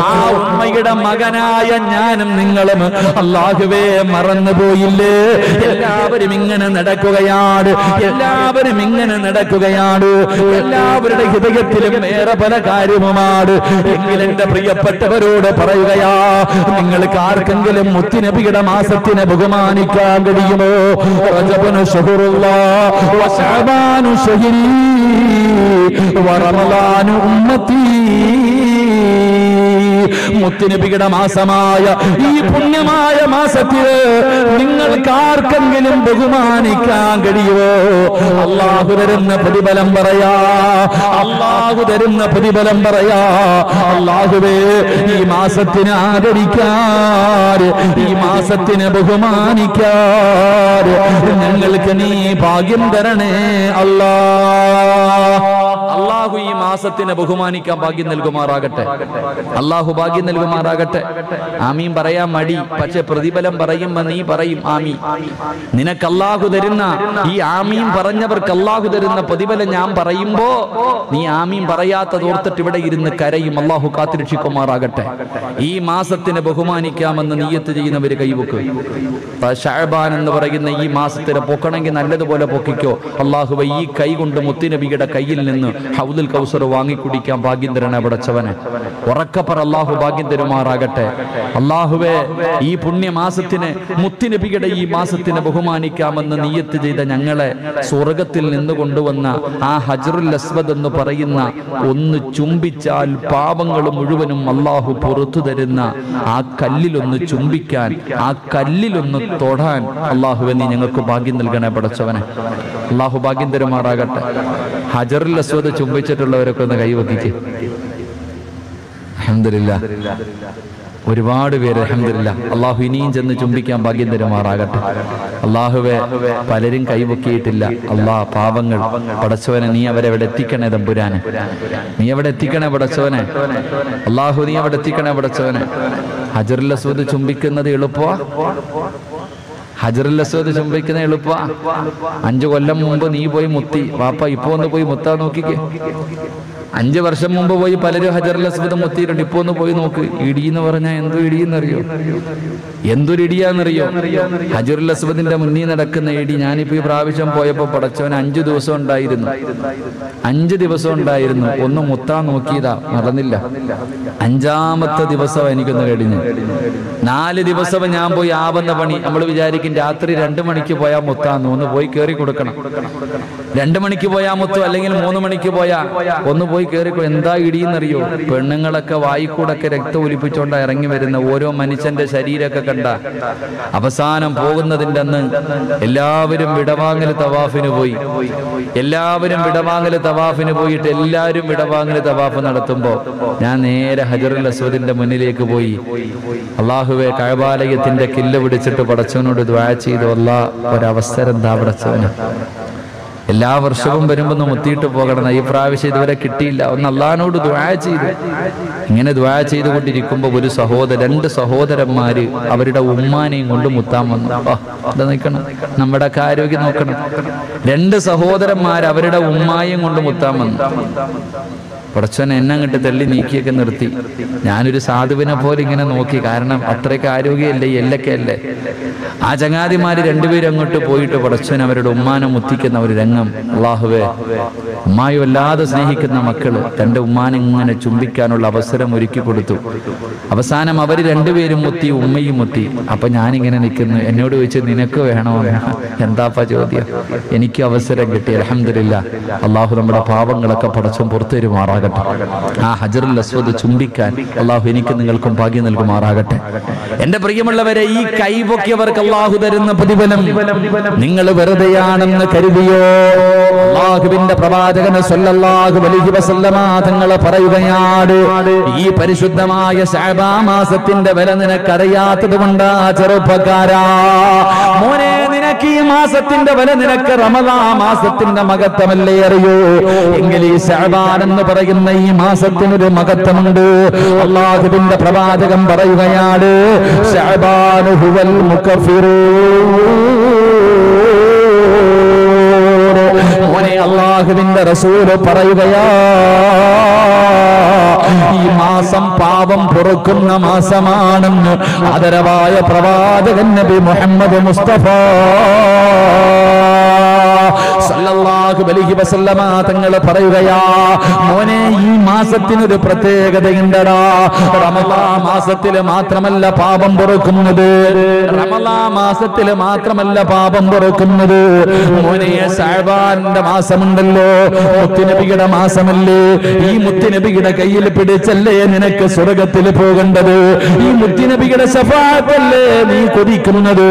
ആ ഉമ്മയുടെ മകനായ ഞാനും നിങ്ങളും അല്ലാഹുവേ മറന്നുപോയില്ലേ? എല്ലാവരും ഇങ്ങനെ നടക്കുകയാണ്, എല്ലാവരും ഇങ്ങനെ നടക്കുകയാണ്. എല്ലാവരുടെ ഹൃദയത്തിലും വേറെ പല കാര്യവുമാണ്. എങ്കിൽ എന്റെ പ്രിയപ്പെട്ടവരോട് പറയുകയാ, നിങ്ങൾക്ക് ആർക്കെങ്കിലും മുത്തുനബിയുടെ മാസത്തിനെ ബഹുമാനിക്കാൻ കഴിയുമോ? റജബുനു ശഹറുല്ലാഹ് വശഅബാനു ശഹരി വറമളാനു ഉമ്മത്തി. മുത്തുനബിയുടെ മാസമായ ഈ പുണ്യമായ മാസത്തില് നിങ്ങൾക്ക് ആർക്കെങ്കിലും ബഹുമാനിക്കാൻ കഴിയുമോ? അല്ലാഹു തരുന്ന പ്രതിഫലം പറയാ, അല്ലാഹു തരുന്ന പ്രതിഫലം പറയാ. അല്ലാഹുവേ, ഈ മാസത്തിന് ആദരിക്കാൻ, ഈ മാസത്തിന് ബഹുമാനിക്കാൻ ഞങ്ങൾക്ക് നീ ഭാഗ്യം തരണേ അല്ലാ. അല്ലാഹു ഈ മാസത്തിനെ ബഹുമാനിക്കാൻ ഭാഗ്യം നൽകുമാറാകട്ടെ. അല്ലാഹു ഭാഗ്യം നൽകുമാറാകട്ടെ. ആമീൻ പറയാൻ മടി, പക്ഷെ പ്രതിഫലം പറയുമ്പോ നീ പറയും ആമീൻ. നിനക്ക് അല്ലാഹു തരുന്ന ഈ ആമീൻ പറഞ്ഞവർക്ക് അല്ലാഹു തരുന്ന പ്രതിഫലം ഞാൻ പറയുമ്പോ നീ ആമീൻ പറയാത്തതോർത്തിട്ട് ഇവിടെ ഇരുന്ന് കരയും. അല്ലാഹു കാത്തുരക്ഷിക്കുമാറാകട്ടെ. ഈ മാസത്തിനെ ബഹുമാനിക്കാമെന്ന് നിയ്യത്ത് ചെയ്യുന്നവര് കൈവെക്കും. ശഅബാൻ എന്ന് പറയുന്ന ഈ മാസത്തിനെ പൊക്കണമെങ്കിൽ നല്ലതുപോലെ പൊക്കിക്കോ. അല്ലാഹുവേ, ഈ കൈ കൊണ്ട് മുത്തുനബിയുടെ കയ്യിൽ നിന്ന് ഹൗദുൽ കൗസർ വാങ്ങിക്കുടിക്കാൻ ഭാഗ്യം തരണേ പടച്ചവനെ. ഉറക്കപ്പറ അല്ലാഹു ഭാഗ്യം തരുമാറാകട്ടെ. അല്ലാഹുവേ, ഈ പുണ്യമാസത്തിനെ, മുത്തുനബിയുടെ ഈ മാസത്തിനെ ബഹുമാനിക്കാമെന്ന് നിയ്യത്ത് ചെയ്ത ഞങ്ങളെ സ്വർഗത്തിൽ നിന്ന് കൊണ്ടുവന്ന ആ ഹജറുൽ അസ്വദ് എന്ന് പറയുന്ന ഒന്ന് ചുംബിച്ചാൽ പാപങ്ങൾ മുഴുവനും അല്ലാഹു പുറത്തു തരുന്ന ആ കല്ലിലൊന്ന് ചുംബിക്കാൻ, ആ കല്ലിലൊന്ന് തൊടാൻ അല്ലാഹുവേ നീ ഞങ്ങൾക്ക് ഭാഗ്യം നൽകണേ പടച്ചവനെ. അല്ലാഹു ഭാഗ്യം തരുമാറാകട്ടെ. ഹജറുൽ അസ്വദ് ചുംബിച്ചിട്ടുള്ളവരൊക്കെ ഒന്ന് കൈവക്കിക്ക്. അൽഹംദുലില്ലാഹ്, ഒരുപാട് പേര് അൽഹംദുലില്ലാഹ്. അല്ലാഹു ഇനിയും ചെന്ന് ചുംബിക്കാൻ ഭാഗ്യം തരുമാറാകട്ടെ. അല്ലാഹുവേ, പലരും കൈവക്കിയിട്ടില്ല. അല്ലാഹ്, പാവങ്ങൾ പടച്ചവനെ നീ അവരെ എവിടെ എത്തിക്കണേ തമ്പുരാനെ, നീ എവിടെ എത്തിക്കണേ പടച്ചവനെ. അല്ലാഹു, നീ എവിടെ എത്തിക്കണേ പടച്ചവനെ. ഹജറുൽ അസ്വദ് ചുംബിക്കുന്നത് എളുപ്പമാ? ഹജറുൽ അസ്വദ് ചുംബിക്കുന്ന എളുപ്പ? 5 കൊല്ലം മുമ്പ് നീ പോയി മുത്തി വാപ്പ, ഇപ്പൊ ഒന്ന് പോയി മുത്താ നോക്കിക്കേ. 5 വർഷം മുമ്പ് പോയി പലരും ഹജറുൽ അസ്വദ് മുത്തിയിട്ടുണ്ട്. ഇപ്പൊ ഒന്ന് പോയി നോക്ക്. ഇടി എന്ന് പറഞ്ഞാൽ എന്തോ ഇടിയെന്നറിയോ? എന്തൊരു ഇടിയാന്നറിയോ? ഹജറുൽ അസ്വദിന്റെ മുന്നിൽ നടക്കുന്ന ഇടി. ഞാനിപ്പോ ഈ പ്രാവശ്യം പോയപ്പോ പടച്ചവന് 5 ദിവസം ഉണ്ടായിരുന്നു. 5 ദിവസം ഉണ്ടായിരുന്നു. ഒന്ന് മുത്താൻ നോക്കിയതാ, നടന്നില്ല. 5ാമത്തെ ദിവസം എനിക്കൊന്ന് കഴിഞ്ഞു. 4 ദിവസം ഞാൻ പോയി ആവുന്ന പണി. നമ്മൾ വിചാരിക്കും രാത്രി 2 മണിക്ക് പോയാൽ മുത്താന്ന്. ഒന്ന് പോയി കയറി കൊടുക്കണം. 2 മണിക്ക് പോയാൽ മുത്തോ, അല്ലെങ്കിൽ 3 മണിക്ക് പോയാ ഒന്ന് പോയി കയറി. എന്താ ഇടിയെന്നറിയോ? പെണ്ണുങ്ങളൊക്കെ വായിക്കൂടൊക്കെ രക്തം ഒലിപ്പിച്ചോണ്ടാ ഇറങ്ങി വരുന്ന. ഓരോ മനുഷ്യന്റെ ശരീരമൊക്കെ കണ്ട. അവസാനം പോകുന്നതിന്റെ അന്ന് എല്ലാവരും വിടവാങ്ങൽ തവാഫിന് പോയി. എല്ലാവരും വിടവാങ്ങൽ തവാഫിന് പോയിട്ട് എല്ലാവരും വിടവാങ്ങൽ തവാഫ് നടത്തുമ്പോ ഞാൻ നേരെ ഹജറുൽ അസ്വദിന്റെ മുന്നിലേക്ക് പോയി. അല്ലാഹുവേ, കഅബാലയത്തിന്റെ കില്ല് പിടിച്ചിട്ട് പടച്ചവനോട് ദുആ ചെയ്തു. അല്ലാഹ്, ഒരവസരം താ പടച്ചവനെ. എല്ലാ വർഷവും വരുമ്പോ ഒന്ന് മുത്തിയിട്ട് പോകണം. ഈ പ്രാവശ്യം ഇതുവരെ കിട്ടിയില്ല. ഒന്ന് അള്ളാഹിനോട് ദുആ ചെയ്തു. ഇങ്ങനെ ദുആ ചെയ്തുകൊണ്ടിരിക്കുമ്പോ ഒരു 2 സഹോദരന്മാര് അവരുടെ ഉമ്മാനെയും കൊണ്ട് മുത്താൻ വന്നു. എന്താ നിൽക്കണം, നമ്മുടെ ആരോഗ്യം നോക്കണം. 2 സഹോദരന്മാർ അവരുടെ ഉമ്മായും കൊണ്ട് മുത്താൻ വന്നു. പടച്ചവൻ എന്നെ അങ്ങോട്ട് തള്ളി നീക്കിയൊക്കെ നിർത്തി. ഞാനൊരു സാധുവിനെ പോലെ ഇങ്ങനെ നോക്കി. കാരണം അത്രയ്ക്ക് ആരോഗ്യമല്ലേ, ഈ എല്ലൊക്കെ അല്ലേ. ആ ചങ്ങാതിമാര് 2 പേരും അങ്ങോട്ട് പോയിട്ട് പടച്ചവൻ അവരുടെ ഉമ്മാനെ മുത്തിക്കുന്ന ഒരു രംഗം. അല്ലാഹുവേ, ഉമ്മായും വല്ലാതെ സ്നേഹിക്കുന്ന മക്കള് 2 ഉമ്മാനെ ഇങ്ങനെ ചുംബിക്കാനുള്ള അവസരം ഒരുക്കി കൊടുത്തു. അവസാനം അവര് 2 പേരും മുത്തി, ഉമ്മയും മുത്തി. അപ്പൊ ഞാനിങ്ങനെ നിൽക്കുന്നു. എന്നോട് ചോദിച്ചു, നിനക്ക് വേണോ? എന്താപ്പ ചോദ്യം? എനിക്ക് അവസരം കിട്ടി. അൽഹംദുലില്ലാഹ്. അല്ലാഹു നമ്മുടെ പാപങ്ങളൊക്കെ പടച്ചവൻ പുറത്തു തരുമാറാകട്ടെ. ആ ഹജറുൽ അസ്വദ് ചുംബിക്കാൻ അല്ലാഹു എനിക്ക് നിങ്ങൾക്കും ഭാഗ്യം നൽകുമാറാകട്ടെ. എന്റെ പ്രിയമുള്ളവരെ, ഈ കൈപൊക്കിയവർക്ക് അല്ലാഹു തരുന്ന പ്രതിഫലം നിങ്ങൾ വെറുതെയാണെന്ന് കരുതിയോ? അല്ലാഹുവിന്റെ പ്രവാചകൻ സ്വല്ലല്ലാഹു അലൈഹി വസല്ലമ തങ്ങൾ പറയുകയാണ്, ഈ പരിശുദ്ധമായ ശഅബാൻ മാസത്തിന്റെ വില നിനക്കറിയാത്തത് കൊണ്ടാ ചെറുപ്പക്കാരാ. മോനെ, നിനക്ക് ഈ മാസത്തിന്റെ വില, നിനക്ക് റമദാൻ മാസത്തിന്റെ മഹത്വമല്ലേ അറിയൂ? എങ്കിൽ ഈ ശഅബാൻ എന്ന് പറയുന്ന ഈ മാസത്തിനൊരു മഹത്വമുണ്ട്. അല്ലാഹുവിന്റെ പ്രവാചകൻ പറയുകയാണ്, ശഅബാനു ഹുവൽ മുകഫിറൂ. മോനെ, അല്ലാഹുവിന്റെ റസൂൽ പറയുകയാ, ഈ മാസം പാപം പൊറുക്കുന്ന മാസമാണെന്ന് ആദരവായ പ്രവാചകൻ നബി മുഹമ്മദ് മുസ്തഫ സല്ലല്ലാഹു അലൈഹി വസല്ലമ തങ്ങൾ പറയുകയാ, മോനെ ഈ മാസത്തിനൊരു പ്രത്യേകതയുണ്ടടാ. റമളാൻ മാസത്തിൽ മാത്രമല്ല പാപം പൊറുക്കുന്നത്, റമളാൻ മാസത്തിൽ മാത്രമല്ല പാപം പൊറുക്കുന്നത്. മോനെ ശഅബാന്റെ മാസമുണ്ടല്ലോ, മുത്തുനബിയുടെ മാസമല്ലേ. ഈ മുത്തുനബിയുടെ കയ്യിൽ പിടിച്ചല്ലേ നിനക്ക് സ്വർഗത്തിൽ പോകേണ്ടത്. ഈ മുത്തുനബിയുടെ ശഫാഅത്തല്ലേ നീ കൊതിക്കുന്നത്.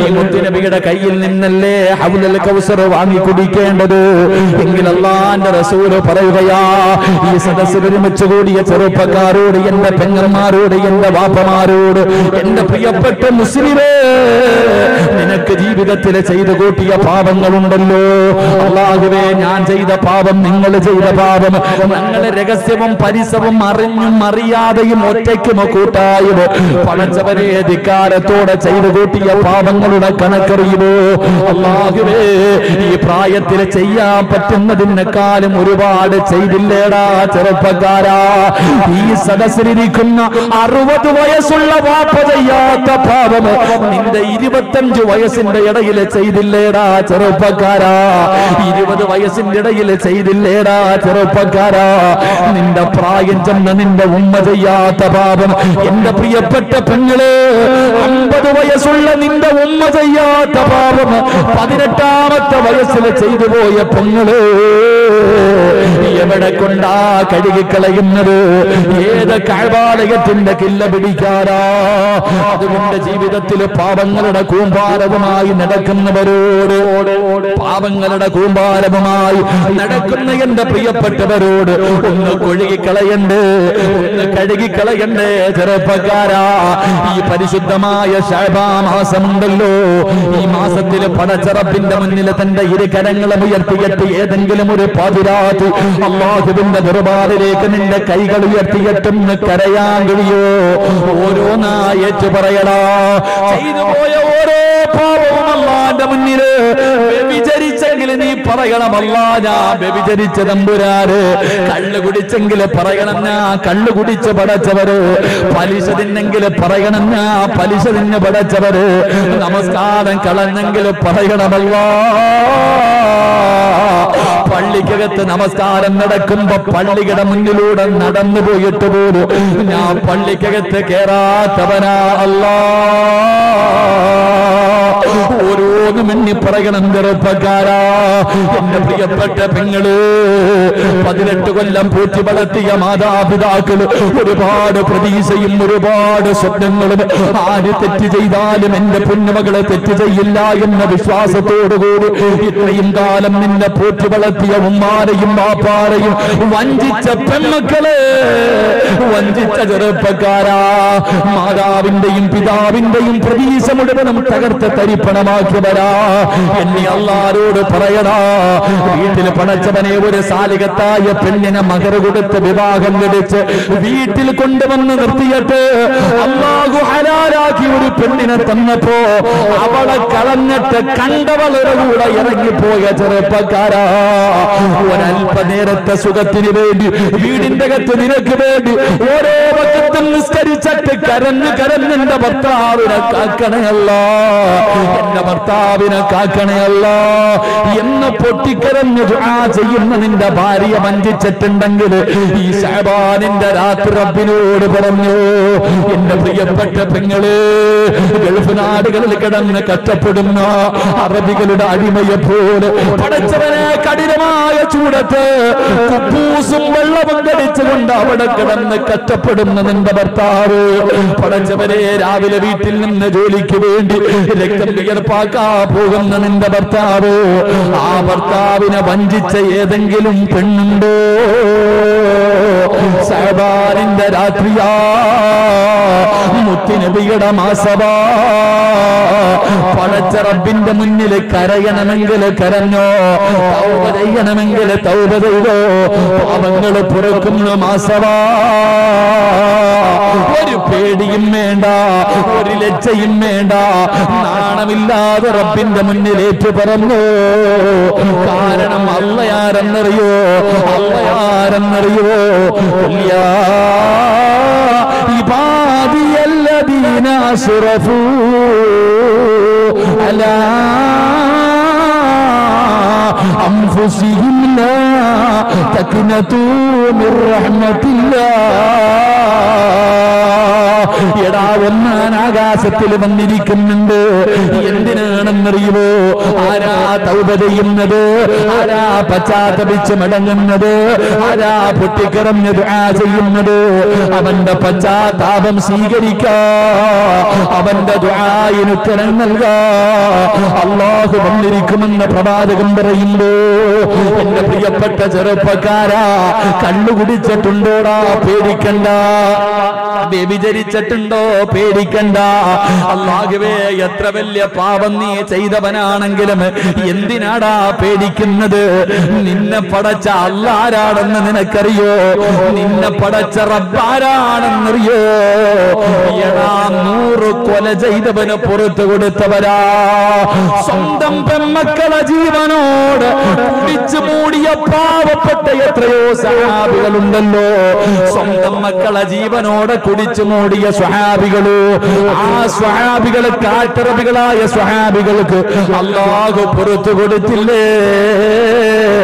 ഈ മുത്തുനബിയുടെ കയ്യിൽ നിന്നല്ലേ ഹൗലുൽ കൗസർ വാങ്ങി കുടിക്കേണ്ടത്. എങ്കിൽ അല്ലാഹുവിന്റെ റസൂൽ പറയുകയാ, ഈ സദസ്സിൽ ഒരുമിച്ച് കൂടിയ ചെറുപ്പക്കാരോട്, എന്റെ പെങ്ങന്മാരോട്, എന്റെ വാപ്പമാരോട്, എന്റെ പ്രിയപ്പെട്ട മുസ്ലിമേ, നിനക്ക് ജീവിതത്തിൽ ചെയ്തു കൂട്ടിയ പാപങ്ങളുണ്ടല്ലോ. അല്ലാഹുവേ, ഞാൻ ചെയ്ത പാപം, നിങ്ങൾ ചെയ്ത പാപം, ഞങ്ങളെ രഹസ്യവും പരിസവും അറിഞ്ഞും അറിയാതെയും ഒറ്റയ്ക്കും കൂട്ടായും പടച്ചവരെ ധിക്കാരത്തോടെ ചെയ്തു കൂട്ടിയ പാപങ്ങളുടെ കണക്കറിയുമോ? അല്ലാഹുവേ, ഈ പ്രായത്തിൽ ചെയ്യാൻ പറ്റുന്നതിനേക്കാളും ഒരുപാട് ചെയ്തില്ലേടാ ചെറുപ്പക്കാരാ. ഈ സദസ്സിലിരിക്കുന്ന 60 വയസ്സുള്ള വാപ്പ ചെയ്യാത്ത പാപം നിന്റെ 25 വയസ്സിന്റെ ഇടയിൽ ചെയ്തില്ലേടാ ചെറുപ്പക്കാരാ. 20 വയസ്സിന്റെ ഇടയിൽ ചെയ്തില്ലേടാ ചെറുപ്പക്കാരാ. നിന്റെ പ്രായം ചെന്ന നിന്റെ ഉമ്മ ചെയ്യാത്ത പാപം, എന്റെ പ്രിയപ്പെട്ട പെങ്ങളെ, 50 വയസ്സുള്ള നിന്റെ ഉമ്മ ചെയ്യാത്ത പാപം 18ാമത്തെ വയസ്സിൽ ചെയ്തു പോയ പെങ്ങളെ, എവിടെ കൊണ്ടാ കഴുകിക്കളയുന്നത്? ഏത് കഅബാലയത്തിന്റെ കില്ല പിടിക്കാരാ? അതുകൊണ്ട് ജീവിതത്തിൽ പാപങ്ങളുടെ കൂമ്പാരവുമായി നടക്കുന്നവരോട്, പാപങ്ങളുടെ കൂമ്പാരവുമായി നടക്കുന്ന എന്റെ പ്രിയപ്പെട്ടവരോട് ഒന്ന് കഴുകിക്കളയണ്ടേ, ഒന്ന് കഴുകിക്കളയണ്ടേ ചെറുപ്പക്കാരാ. ഈ പരിശുദ്ധമായ ശഅബാൻ മാസമുണ്ടല്ലോ, ഈ മാസത്തിൽ പടച്ചറപ്പിന്റെ മുന്നിൽ തന്റെ ഇരുകരങ്ങളും ഉയർത്തിയിട്ട് ഏതെങ്കിലും ഒരു പാതിരാത്രി അല്ലാഹുവിന്റെ ദർബാറിലേക്ക് നിന്റെ കൈകൾ ഉയർത്തിയിട്ടൊന്ന് കരയാൻ കഴിയോ? ഓരോന്നായി ഏറ്റു പറയടാ. ചെയ്തു പോയ ഓരോ പാപവും അല്ലാഹുവിന്റെ മുന്നിൽ വ്യഭിചരിച്ചെങ്കിൽ നീ പറയണം, അല്ലാ ഞാൻ വ്യഭിചരിച്ച തമ്പുരാന്. കള്ളു കുടിച്ചെങ്കിൽ പറയണം, ഞാൻ കള്ളു കുടിച്ച് പടച്ചവര്. പലിശ തിന്നെങ്കിൽ പറയണം, ഞാൻ പലിശ തിന്ന് പടച്ചവര്. നമസ്കാരം കളഞ്ഞെങ്കിൽ പറയണമല്ലോ. പള്ളിക്കകത്ത് നമസ്കാരം നടക്കുമ്പോ പള്ളിയുടെ മുന്നിലൂടെ നടന്നു പോയിട്ട് പോലും ഞാൻ പള്ളിക്കകത്ത് കേറാത്തവനാ അല്ലാ. ഓരോന്നും എണ്ണി പറയണം ചെറുപ്പക്കാരാ. എന്റെ പ്രിയപ്പെട്ട പെങ്ങള്, 18 കൊല്ലം പൂറ്റി വളർത്തിയ മാതാപിതാക്കള്, ഒരുപാട് പ്രതീക്ഷയും ഒരുപാട് സ്വപ്നങ്ങളും. ആര് തെറ്റ് ചെയ്താലും എന്റെ പൊന്നുമകളെ തെറ്റ് ചെയ്യില്ല എന്ന വിശ്വാസത്തോടുകൂടി ഇത്രയും കാലം നിന്നെ പൂറ്റി വളർത്തിയ ഉമ്മാരെയും ബാപ്പാരെയും വഞ്ചിച്ച പെൺമക്കളെ, വഞ്ചിച്ച ചെറുപ്പക്കാരാ, മാതാവിന്റെയും പിതാവിന്റെയും പ്രതീക്ഷ മുഴുവനും തകർത്ത് തരിപ്പണമാക്കിയവരാ. എന്നെ അല്ലാഹുവോട് പറയടാ, വീട്ടിൽ പടച്ചവനെ ഒരു സാലികത്തായ പെണ്ണിനെ മഹർ കൊടുത്ത് വിവാഹം കഴിച്ച് വീട്ടിൽ കൊണ്ടുവന്ന് നിർത്തിയിട്ട് അല്ലാഹു ഹലാലാക്കി ഒരു പെണ്ണിനെ തന്നപ്പോ അവളെ കളഞ്ഞിട്ട് കണ്ടവളുടെ കൂടെ ഇറങ്ങിപ്പോയ ചെറുപ്പക്കാരാ, ഒരല്പനേരത്തെ സുഖത്തിന് വേണ്ടി വീടിന്റെ അകത്ത് നിനക്ക് വേണ്ടി ഓരോ വക്കത്തും നിസ്കരിച്ചിട്ട് കരഞ്ഞ് കരഞ്ഞെന്റെ ഭർത്താവിനെ കാക്കണയല്ല, എന്റെ ഭർത്താവിനെ കാക്കണയല്ല എന്ന് പൊട്ടിക്കരഞ്ഞ് ദുആ ചെയ്യുന്ന നിന്റെ ഭാര്യ വഞ്ചിച്ചിട്ടുണ്ടെങ്കിൽ ഈ ശഅബാനിന്റെ രാത്രി റബ്ബിനോട് പറഞ്ഞു, എന്റെ പ്രിയപ്പെട്ട പെങ്ങള്, ഗൾഫ് നാടുകളിൽ കിടന്ന് കഷ്ടപ്പെടുന്ന അറബികളുടെ അടിമയെ പോലെ പടച്ചവനെ കഠിനമായ ചൂടത്ത് കുപ്പൂസും വെള്ളവും കടിച്ചുകൊണ്ട് അവിടെ കിടന്ന് കഷ്ടപ്പെടുന്ന നിന്റെ ഭർത്താവ്, പടച്ചവനെ രാവിലെ വീട്ടിൽ നിന്ന് ജോലിക്ക് വേണ്ടി രക്തം വിയർപ്പാക്കാ പോകുന്ന നിന്റെ ഭർത്താവ്, ആ ഭർത്താവിനെ വഞ്ചിച്ച ഏതെങ്കിലും പെണ്ണുണ്ടോ? ശഅബാനിന്റെ രാത്രിയാ, മുത്തുനബിയുടെ മാസവാ. പടച്ച റബ്ബിന്റെ മുന്നിൽ കരയണമെങ്കിൽ കരഞ്ഞോ, തൗബ ചെയ്യണമെങ്കിൽ തൗബ ചെയ്തോ. പാപങ്ങൾ പുറക്കുന്ന മാസവാ. ഒരു പേടിയും വേണ്ട, ഒരു ലജ്ജയും വേണ്ട, നാണമില്ലാതെ റബ്ബിന്റെ മുന്നിലേറ്റ് പറഞ്ഞു. കാരണം അള്ളയാരെന്നറിയോ, അള്ളയാരെന്നറിയോ? യാ ഇബാദിയല്ലദീന അസ്റഫൂ അലാ أنفسهم لا تقنطوا من رحمة الله. എടാ ഒന്നാൻ ആകാശത്തിൽ വന്നിരിക്കുന്നുണ്ട്. എന്തിനാണെന്നറിയുമോ? ആരാ തൗബ ചെയ്യുന്നത്? ആരാ പശ്ചാത്തപിച്ച് മടങ്ങുന്നത്? ആരാ പൊട്ടിക്കറഞ്ഞ് ദുആ ചെയ്യുന്നത്? അവന്റെ പശ്ചാത്താപം സ്വീകരിക്കാ, അവന്റെ ദുആയിന് ഉത്തരം നൽകാ അല്ലാഹു വന്നിരിക്കുമെന്ന് പ്രവാചകൻ പറയുമ്പോ, എന്റെ പ്രിയപ്പെട്ട ചെറുപ്പക്കാരാ, കള്ളു കുടിച്ചിട്ടുണ്ടോടാ? പേടിക്കണ്ട. വ്യഭിചരിച്ചിട്ടുണ്ടോ? പേടിക്കണ്ട. അല്ലാഹുവേ, എത്ര വലിയ പാപം നീ ചെയ്തവനാണെങ്കിലും എന്തിനാടാ പേടിക്കുന്നത്? നിന്നെ പടച്ച അല്ലാഹുവാണെന്ന് നിനക്കറിയോ? നിന്നെ പടച്ച റബ്ബാരാണെന്നറിയോ? എടാ, 100 കൊല ചെയ്തവന് പുറത്തു കൊടുത്തവരാ. സ്വന്തം പെമ്മക്കളെ ജീവനോട് കുടിച്ചു മൂടിയ പാവപ്പെട്ട എത്രയോ സഹാബികളുണ്ടല്ലോ. സ്വന്തം മക്കളെ ജീവനോട് കുടിച്ചു മൂടിയ സ്വഹാബികള്. ആ സ്വഹാബികള് കാട്ടറബികളായ സ്വഹാബികൾക്ക് അല്ലാഹു പുറത്തു കൊടുത്തില്ലേ?